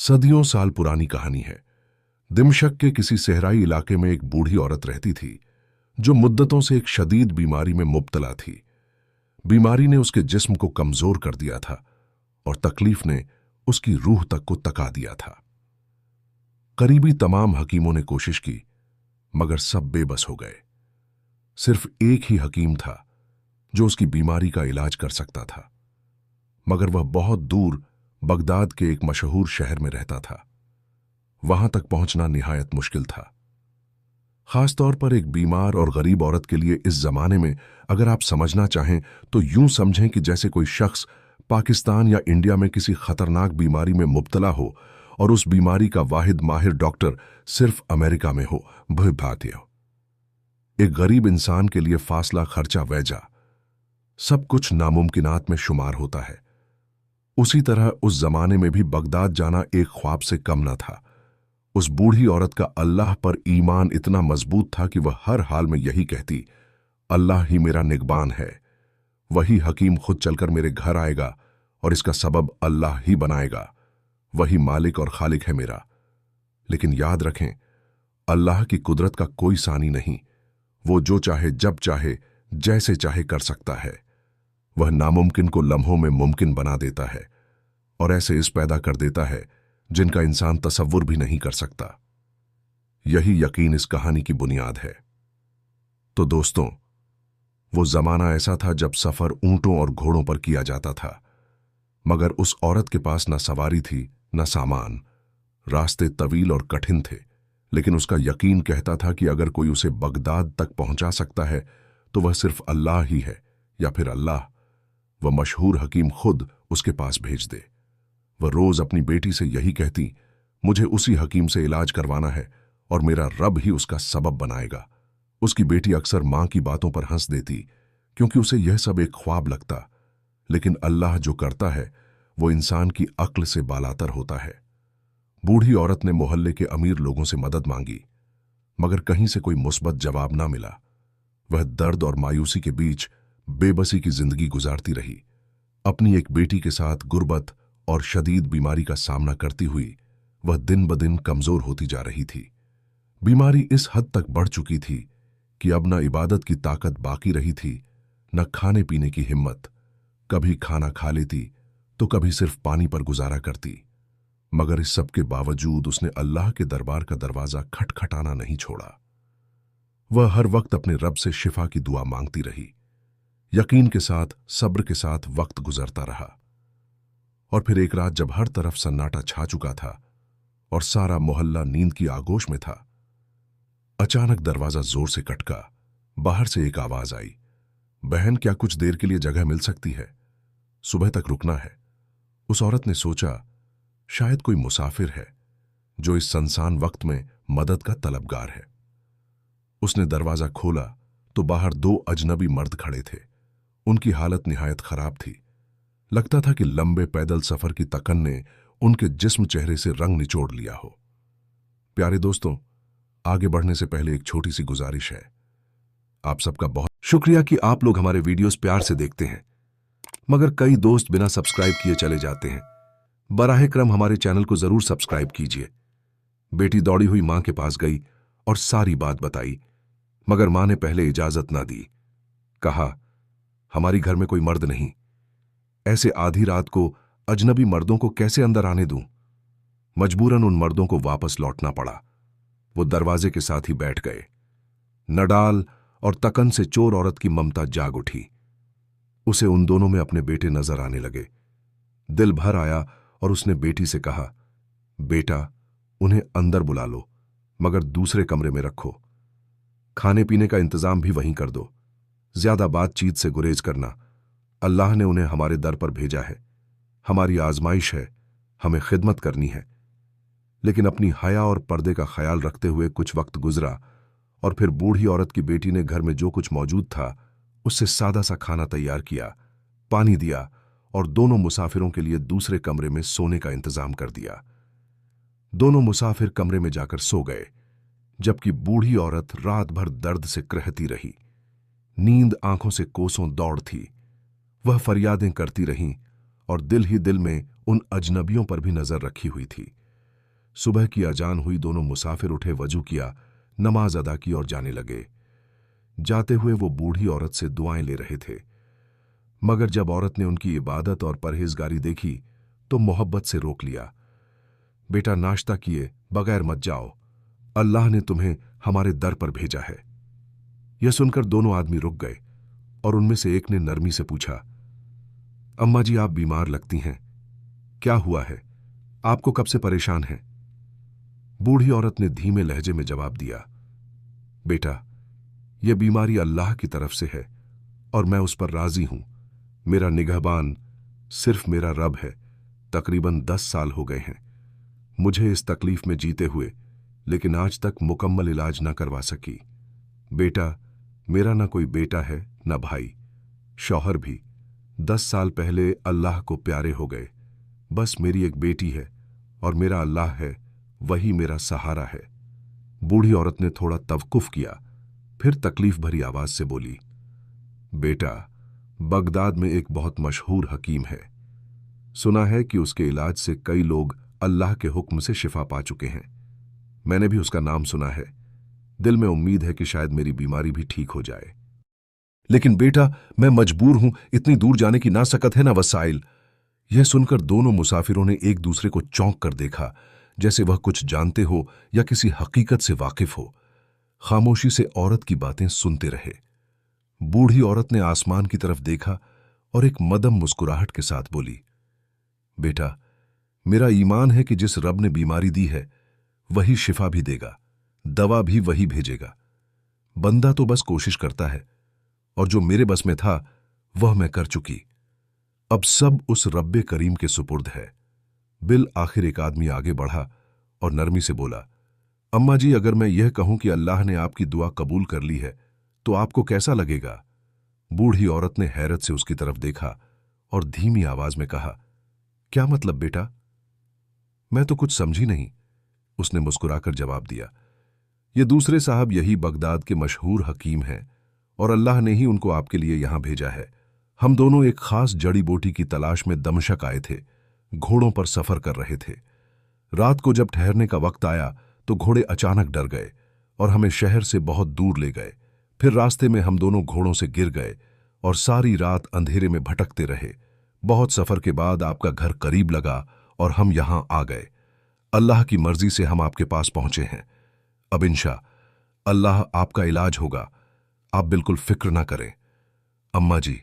सदियों साल पुरानी कहानी है। दिमशक के किसी सहराई इलाके में एक बूढ़ी औरत रहती थी जो मुद्दतों से एक शदीद बीमारी में मुब्तला थी। बीमारी ने उसके जिस्म को कमजोर कर दिया था और तकलीफ ने उसकी रूह तक को तका दिया था। करीबी तमाम हकीमों ने कोशिश की मगर सब बेबस हो गए। सिर्फ एक ही हकीम था जो उसकी बीमारी का इलाज कर सकता था, मगर वह बहुत दूर बगदाद के एक मशहूर शहर में रहता था। वहां तक पहुंचना निहायत मुश्किल था, खासतौर पर एक बीमार और गरीब औरत के लिए। इस जमाने में अगर आप समझना चाहें तो यूं समझें कि जैसे कोई शख्स पाकिस्तान या इंडिया में किसी खतरनाक बीमारी में मुब्तला हो और उस बीमारी का वाहिद माहिर डॉक्टर सिर्फ अमेरिका में हो। भारतीय एक गरीब इंसान के लिए फासला, खर्चा, वैजा सब कुछ नामुमकिनात में शुमार होता है। उसी तरह उस जमाने में भी बगदाद जाना एक ख्वाब से कम न था। उस बूढ़ी औरत का अल्लाह पर ईमान इतना मजबूत था कि वह हर हाल में यही कहती, अल्लाह ही मेरा निगबान है, वही हकीम खुद चलकर मेरे घर आएगा और इसका सबब अल्लाह ही बनाएगा, वही मालिक और खालिक है मेरा। लेकिन याद रखें, अल्लाह की कुदरत का कोई सानी नहीं। वो जो चाहे, जब चाहे, जैसे चाहे कर सकता है। वह नामुमकिन को लम्हों में मुमकिन बना देता है और ऐसे इस पैदा कर देता है जिनका इंसान तसव्वुर भी नहीं कर सकता। यही यकीन इस कहानी की बुनियाद है। तो दोस्तों, वो जमाना ऐसा था जब सफर ऊंटों और घोड़ों पर किया जाता था, मगर उस औरत के पास न सवारी थी न सामान। रास्ते तवील और कठिन थे, लेकिन उसका यकीन कहता था कि अगर कोई उसे बगदाद तक पहुंचा सकता है तो वह सिर्फ अल्लाह ही है, या फिर अल्लाह वह मशहूर हकीम खुद उसके पास भेज दे। वह रोज अपनी बेटी से यही कहती, मुझे उसी हकीम से इलाज करवाना है और मेरा रब ही उसका सबब बनाएगा। उसकी बेटी अक्सर मां की बातों पर हंस देती क्योंकि उसे यह सब एक ख्वाब लगता, लेकिन अल्लाह जो करता है वो इंसान की अक्ल से बालातर होता है। बूढ़ी औरत ने मोहल्ले के अमीर लोगों से मदद मांगी, मगर कहीं से कोई मुस्बत जवाब ना मिला। वह दर्द और मायूसी के बीच बेबसी की जिंदगी गुजारती रही। अपनी एक बेटी के साथ गुर्बत और शदीद बीमारी का सामना करती हुई वह दिन ब दिन कमजोर होती जा रही थी। बीमारी इस हद तक बढ़ चुकी थी कि अब न इबादत की ताकत बाकी रही थी, न खाने पीने की हिम्मत। कभी खाना खा लेती तो कभी सिर्फ पानी पर गुजारा करती, मगर इस सब के बावजूद उसने अल्लाह के दरबार का दरवाजा खटखटाना नहीं छोड़ा। वह हर वक्त अपने रब से शिफा की दुआ मांगती रही। यकीन के साथ, सब्र के साथ वक्त गुजरता रहा। और फिर एक रात जब हर तरफ सन्नाटा छा चुका था और सारा मोहल्ला नींद की आगोश में था, अचानक दरवाजा जोर से खटका। बाहर से एक आवाज आई, बहन क्या कुछ देर के लिए जगह मिल सकती है? सुबह तक रुकना है। उस औरत ने सोचा, शायद कोई मुसाफिर है जो इस सुनसान वक्त में मदद का तलबगार है। उसने दरवाजा खोला तो बाहर दो अजनबी मर्द खड़े थे। उनकी हालत निहायत खराब थी। लगता था कि लंबे पैदल सफर की तकन ने उनके जिस्म चेहरे से रंग निचोड़ लिया हो। प्यारे दोस्तों, आगे बढ़ने से पहले एक छोटी सी गुजारिश है। आप सबका बहुत शुक्रिया कि आप लोग हमारे वीडियोस प्यार से देखते हैं, मगर कई दोस्त बिना सब्सक्राइब किए चले जाते हैं। बराहे क्रम हमारे चैनल को जरूर सब्सक्राइब कीजिए। बेटी दौड़ी हुई मां के पास गई और सारी बात बताई, मगर मां ने पहले इजाजत ना दी। कहा, हमारी घर में कोई मर्द नहीं, ऐसे आधी रात को अजनबी मर्दों को कैसे अंदर आने दूं? मजबूरन उन मर्दों को वापस लौटना पड़ा। वो दरवाजे के साथ ही बैठ गए। नडाल और तकन से चोर औरत की ममता जाग उठी। उसे उन दोनों में अपने बेटे नजर आने लगे। दिल भर आया और उसने बेटी से कहा, बेटा, उन्हें अंदर बुला लो, मगर दूसरे कमरे में रखो। खाने पीने का इंतजाम भी वहीं कर दो। ज्यादा बातचीत से गुरेज करना। अल्लाह ने उन्हें हमारे दर पर भेजा है, हमारी आजमाइश है, हमें खिदमत करनी है। लेकिन अपनी हया और पर्दे का ख्याल रखते हुए कुछ वक्त गुजरा और फिर बूढ़ी औरत की बेटी ने घर में जो कुछ मौजूद था उससे सादा सा खाना तैयार किया, पानी दिया और दोनों मुसाफिरों के लिए दूसरे कमरे में सोने का इंतजाम कर दिया। दोनों मुसाफिर कमरे में जाकर सो गए, जबकि बूढ़ी औरत रात भर दर्द से कृहती रही। नींद आंखों से कोसों दौड़ थी। वह फरियादें करती रहीं और दिल ही दिल में उन अजनबियों पर भी नजर रखी हुई थी सुबह की अजान हुई, दोनों मुसाफिर उठे, वजू किया, नमाज अदा की और जाने लगे। जाते हुए वो बूढ़ी औरत से दुआएं ले रहे थे, मगर जब औरत ने उनकी इबादत और परहेजगारी देखी तो मोहब्बत से रोक लिया। बेटा, नाश्ता किए बगैर मत जाओ, अल्लाह ने तुम्हें हमारे दर पर भेजा है। यह सुनकर दोनों आदमी रुक गए और उनमें से एक ने नरमी से पूछा, अम्मा जी, आप बीमार लगती हैं, क्या हुआ है? आपको कब से परेशान हैं? बूढ़ी औरत ने धीमे लहजे में जवाब दिया, बेटा, यह बीमारी अल्लाह की तरफ से है और मैं उस पर राजी हूं। मेरा निगहबान सिर्फ मेरा रब है। तकरीबन 10 साल हो गए हैं मुझे इस तकलीफ में जीते हुए, लेकिन आज तक मुकम्मल इलाज न करवा सकी। बेटा, मेरा ना कोई बेटा है न भाई, शौहर भी 10 साल पहले अल्लाह को प्यारे हो गए। बस मेरी एक बेटी है और मेरा अल्लाह है, वही मेरा सहारा है। बूढ़ी औरत ने थोड़ा तवकुफ किया, फिर तकलीफ भरी आवाज से बोली, बेटा, बगदाद में एक बहुत मशहूर हकीम है। सुना है कि उसके इलाज से कई लोग अल्लाह के हुक्म से शिफा पा चुके हैं। मैंने भी उसका नाम सुना है। दिल में उम्मीद है कि शायद मेरी बीमारी भी ठीक हो जाए। लेकिन बेटा, मैं मजबूर हूं, इतनी दूर जाने की ना सकत है ना वसाइल। यह सुनकर दोनों मुसाफिरों ने एक दूसरे को चौंक कर देखा, जैसे वह कुछ जानते हो या किसी हकीकत से वाकिफ हो। खामोशी से औरत की बातें सुनते रहे। बूढ़ी औरत ने आसमान की तरफ देखा और एक मदम मुस्कुराहट के साथ बोली, बेटा, मेरा ईमान है कि जिस रब ने बीमारी दी है वही शिफा भी देगा, दवा भी वही भेजेगा। बंदा तो बस कोशिश करता है और जो मेरे बस में था वह मैं कर चुकी। अब सब उस रब्बे करीम के सुपुर्द है। बिल आखिर एक आदमी आगे बढ़ा और नरमी से बोला, अम्मा जी, अगर मैं यह कहूं कि अल्लाह ने आपकी दुआ कबूल कर ली है तो आपको कैसा लगेगा? बूढ़ी औरत ने हैरत से उसकी तरफ देखा और धीमी आवाज में कहा, क्या मतलब बेटा? मैं तो कुछ समझी नहीं। उसने मुस्कुराकर जवाब दिया, ये दूसरे साहब यही बगदाद के मशहूर हकीम हैं और अल्लाह ने ही उनको आपके लिए यहां भेजा है। हम दोनों एक खास जड़ी बूटी की तलाश में दमशक आए थे, घोड़ों पर सफर कर रहे थे। रात को जब ठहरने का वक्त आया तो घोड़े अचानक डर गए और हमें शहर से बहुत दूर ले गए। फिर रास्ते में हम दोनों घोड़ों से गिर गए और सारी रात अंधेरे में भटकते रहे। बहुत सफर के बाद आपका घर करीब लगा और हम यहां आ गए। अल्लाह की मर्जी से हम आपके पास पहुंचे हैं। अब अल्लाह आपका इलाज होगा, आप बिल्कुल फिक्र ना करें। अम्मा जी,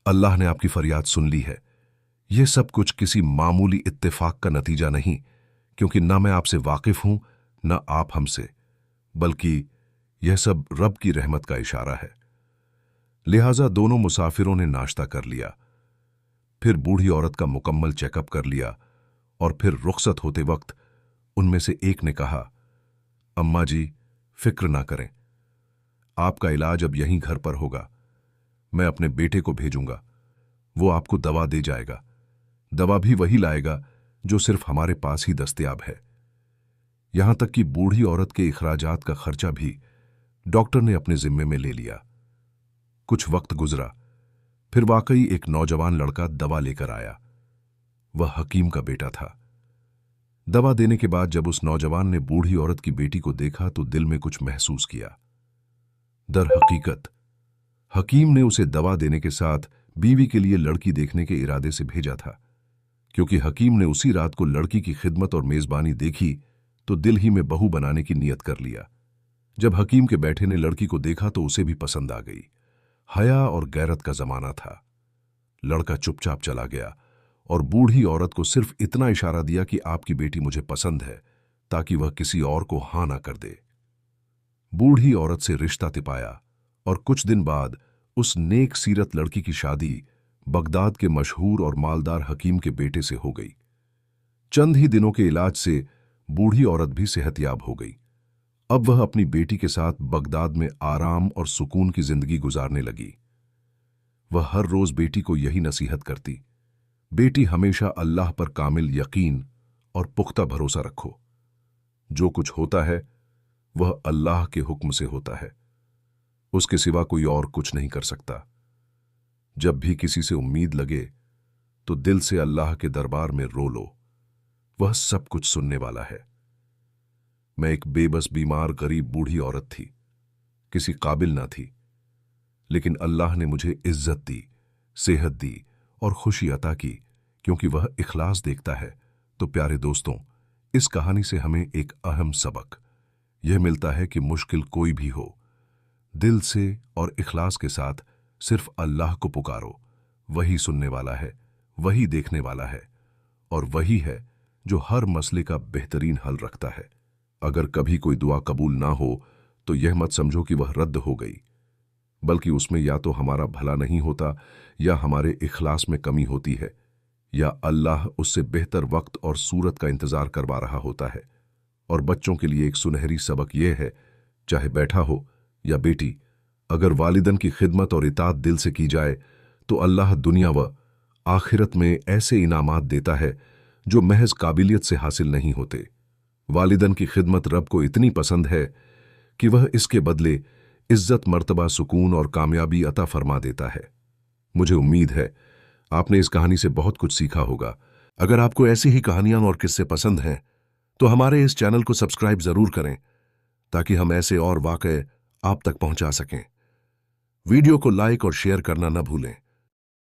अल्लाह ने आपकी फरियाद सुन ली है। यह सब कुछ किसी मामूली इत्तेफाक का नतीजा नहीं, क्योंकि ना मैं आपसे वाकिफ हूं ना आप हमसे, बल्कि यह सब रब की रहमत का इशारा है। लिहाजा दोनों मुसाफिरों ने नाश्ता कर लिया, फिर बूढ़ी औरत का मुकम्मल चेकअप कर लिया और फिर रुखसत होते वक्त उनमें से एक ने कहा, अम्मा जी, फिक्र ना करें, आपका इलाज अब यहीं घर पर होगा। मैं अपने बेटे को भेजूंगा, वो आपको दवा दे जाएगा। दवा भी वही लाएगा जो सिर्फ हमारे पास ही दस्तयाब है। यहां तक कि बूढ़ी औरत के इखराजात का खर्चा भी डॉक्टर ने अपने जिम्मे में ले लिया। कुछ वक्त गुजरा, फिर वाकई एक नौजवान लड़का दवा लेकर आया। वह हकीम का बेटा था। दवा देने के बाद जब उस नौजवान ने बूढ़ी औरत की बेटी को देखा तो दिल में कुछ महसूस किया। दर हकीकत हकीम ने उसे दवा देने के साथ बीवी के लिए लड़की देखने के इरादे से भेजा था। क्योंकि हकीम ने उसी रात को लड़की की खिदमत और मेजबानी देखी तो दिल ही में बहू बनाने की नीयत कर लिया। जब हकीम के बेटे ने लड़की को देखा तो उसे भी पसंद आ गई। हया और गैरत का जमाना था। लड़का चुपचाप चला गया और बूढ़ी औरत को सिर्फ इतना इशारा दिया कि आपकी बेटी मुझे पसंद है, ताकि वह किसी और को हां ना कर दे। बूढ़ी औरत से रिश्ता तिपाया और कुछ दिन बाद उस नेक सीरत लड़की की शादी बगदाद के मशहूर और मालदार हकीम के बेटे से हो गई। चंद ही दिनों के इलाज से बूढ़ी औरत भी सेहतयाब हो गई। अब वह अपनी बेटी के साथ बगदाद में आराम और सुकून की जिंदगी गुजारने लगी। वह हर रोज बेटी को यही नसीहत करती, बेटी हमेशा अल्लाह पर कामिल यकीन और पुख्ता भरोसा रखो। जो कुछ होता है वह अल्लाह के हुक्म से होता है, उसके सिवा कोई और कुछ नहीं कर सकता। जब भी किसी से उम्मीद लगे तो दिल से अल्लाह के दरबार में रो लो, वह सब कुछ सुनने वाला है। मैं एक बेबस बीमार गरीब बूढ़ी औरत थी, किसी काबिल ना थी, लेकिन अल्लाह ने मुझे इज्जत दी, सेहत दी और खुशी अता की, क्योंकि वह इखलास देखता है। तो प्यारे दोस्तों, इस कहानी से हमें एक अहम सबक यह मिलता है कि मुश्किल कोई भी हो, दिल से और इखलास के साथ सिर्फ अल्लाह को पुकारो। वही सुनने वाला है, वही देखने वाला है और वही है जो हर मसले का बेहतरीन हल रखता है। अगर कभी कोई दुआ कबूल ना हो तो यह मत समझो कि वह रद्द हो गई, बल्कि उसमें या तो हमारा भला नहीं होता या हमारे इखलास में कमी होती है, या अल्लाह उससे बेहतर वक्त और सूरत का इंतजार करवा रहा होता है। और बच्चों के लिए एक सुनहरी सबक यह है, चाहे बैठा हो या बेटी, अगर वालिदन की खिदमत और इताअत दिल से की जाए तो अल्लाह दुनिया व आखिरत में ऐसे इनामात देता है जो महज काबिलियत से हासिल नहीं होते। वालिदन की खिदमत रब को इतनी पसंद है कि वह इसके बदले इज्जत, मर्तबा, सुकून और कामयाबी अता फरमा देता है। मुझे उम्मीद है आपने इस कहानी से बहुत कुछ सीखा होगा। अगर आपको ऐसी ही कहानियां और किस्से पसंद हैं तो हमारे इस चैनल को सब्सक्राइब जरूर करें, ताकि हम ऐसे और वाकये आप तक पहुंचा सकें। वीडियो को लाइक और शेयर करना न भूलें।